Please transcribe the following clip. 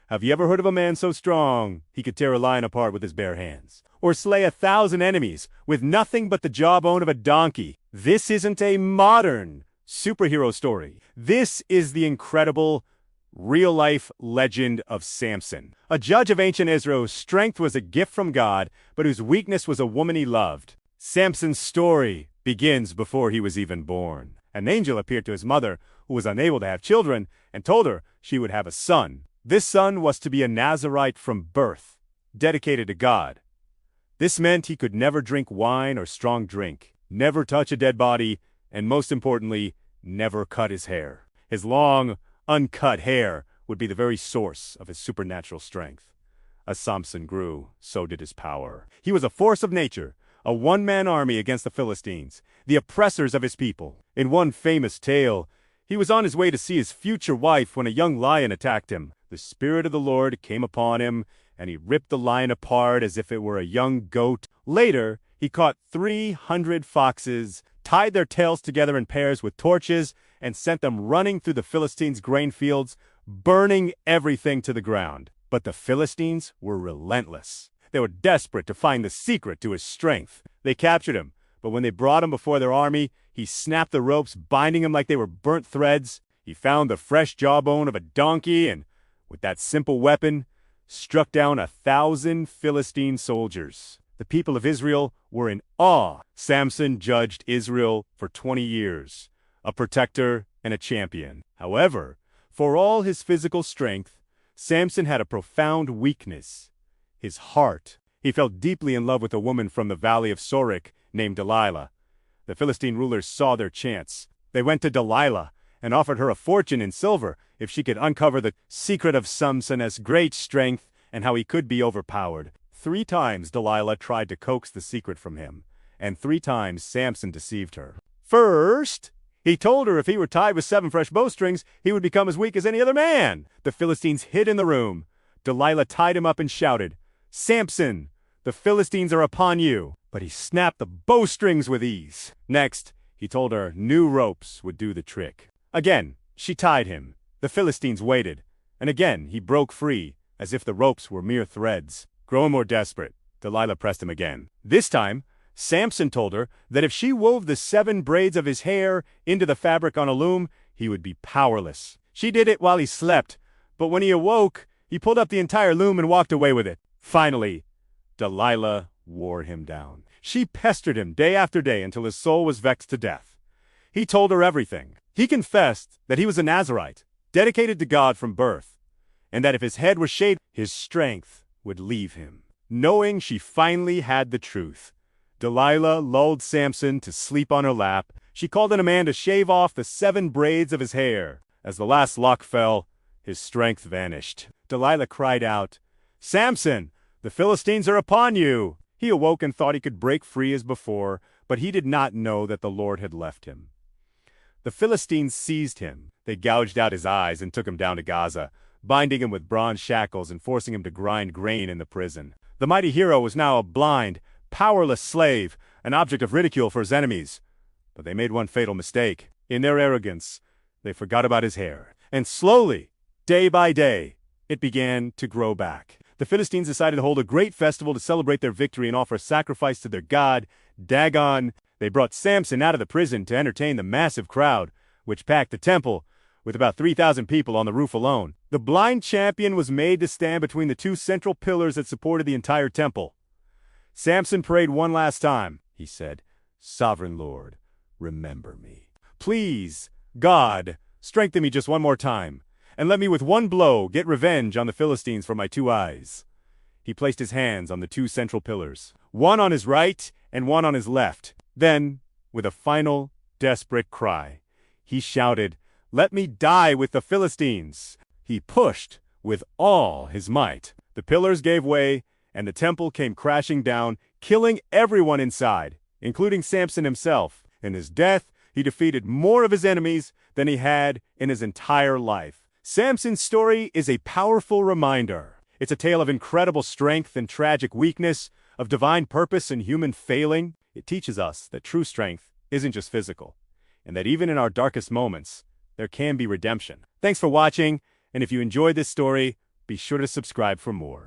Have you ever heard of a man so strong he could tear a lion apart with his bare hands? Or slay 1,000 enemies with nothing but the jawbone of a donkey? This isn't a modern superhero story. This is the incredible, real-life legend of Samson, a judge of ancient Israel whose strength was a gift from God, but whose weakness was a woman he loved. Samson's story begins before he was even born. An angel appeared to his mother, who was unable to have children, and told her she would have a son. This son was to be a Nazirite from birth, dedicated to God. This meant he could never drink wine or strong drink, never touch a dead body, and most importantly, never cut his hair. His long, uncut hair would be the very source of his supernatural strength. As Samson grew, so did his power. He was a force of nature, a one-man army against the Philistines, the oppressors of his people. In one famous tale, he was on his way to see his future wife when a young lion attacked him. The Spirit of the Lord came upon him, and he ripped the lion apart as if it were a young goat. Later, he caught 300 foxes, tied their tails together in pairs with torches, and sent them running through the Philistines' grain fields, burning everything to the ground. But the Philistines were relentless. They were desperate to find the secret to his strength. They captured him, but when they brought him before their army, he snapped the ropes, binding him like they were burnt threads. He found the fresh jawbone of a donkey and, with that simple weapon, struck down 1,000 Philistine soldiers. The people of Israel were in awe. Samson judged Israel for 20 years, a protector and a champion. However, for all his physical strength, Samson had a profound weakness: his heart. He fell deeply in love with a woman from the valley of Sorek named Delilah. The Philistine rulers saw their chance. They went to Delilah and offered her a fortune in silver if she could uncover the secret of Samson's great strength and how he could be overpowered. 3 times Delilah tried to coax the secret from him, and 3 times Samson deceived her. First, he told her if he were tied with 7 fresh bowstrings, he would become as weak as any other man. The Philistines hid in the room. Delilah tied him up and shouted, "Samson, the Philistines are upon you." But he snapped the bowstrings with ease. Next, he told her new ropes would do the trick. Again, she tied him. The Philistines waited, and again he broke free, as if the ropes were mere threads. Growing more desperate, Delilah pressed him again. This time, Samson told her that if she wove the 7 braids of his hair into the fabric on a loom, he would be powerless. She did it while he slept, but when he awoke, he pulled up the entire loom and walked away with it. Finally, Delilah wore him down. She pestered him day after day until his soul was vexed to death. He told her everything. He confessed that he was a Nazirite, dedicated to God from birth, and that if his head was shaved, his strength would leave him. Knowing she finally had the truth, Delilah lulled Samson to sleep on her lap. She called in a man to shave off the 7 braids of his hair. As the last lock fell, his strength vanished. Delilah cried out, "Samson, the Philistines are upon you!" He awoke and thought he could break free as before, but he did not know that the Lord had left him. The Philistines seized him. They gouged out his eyes and took him down to Gaza, binding him with bronze shackles and forcing him to grind grain in the prison. The mighty hero was now a blind, powerless slave, an object of ridicule for his enemies. But they made one fatal mistake. In their arrogance, they forgot about his hair. And slowly, day by day, it began to grow back. The Philistines decided to hold a great festival to celebrate their victory and offer sacrifice to their god, Dagon. They brought Samson out of the prison to entertain the massive crowd, which packed the temple, with about 3,000 people on the roof alone. The blind champion was made to stand between the 2 central pillars that supported the entire temple. Samson prayed one last time. He said, "Sovereign Lord, remember me. Please, God, strengthen me just one more time, and let me with one blow get revenge on the Philistines for my 2 eyes." He placed his hands on the 2 central pillars, one on his right and one on his left. Then, with a final, desperate cry, he shouted, "Let me die with the Philistines." He pushed with all his might. The pillars gave way, and the temple came crashing down, killing everyone inside, including Samson himself. In his death, he defeated more of his enemies than he had in his entire life. Samson's story is a powerful reminder. It's a tale of incredible strength and tragic weakness, of divine purpose and human failing. It teaches us that true strength isn't just physical, and that even in our darkest moments, there can be redemption. Thanks for watching, and if you enjoyed this story, Be sure to subscribe for more.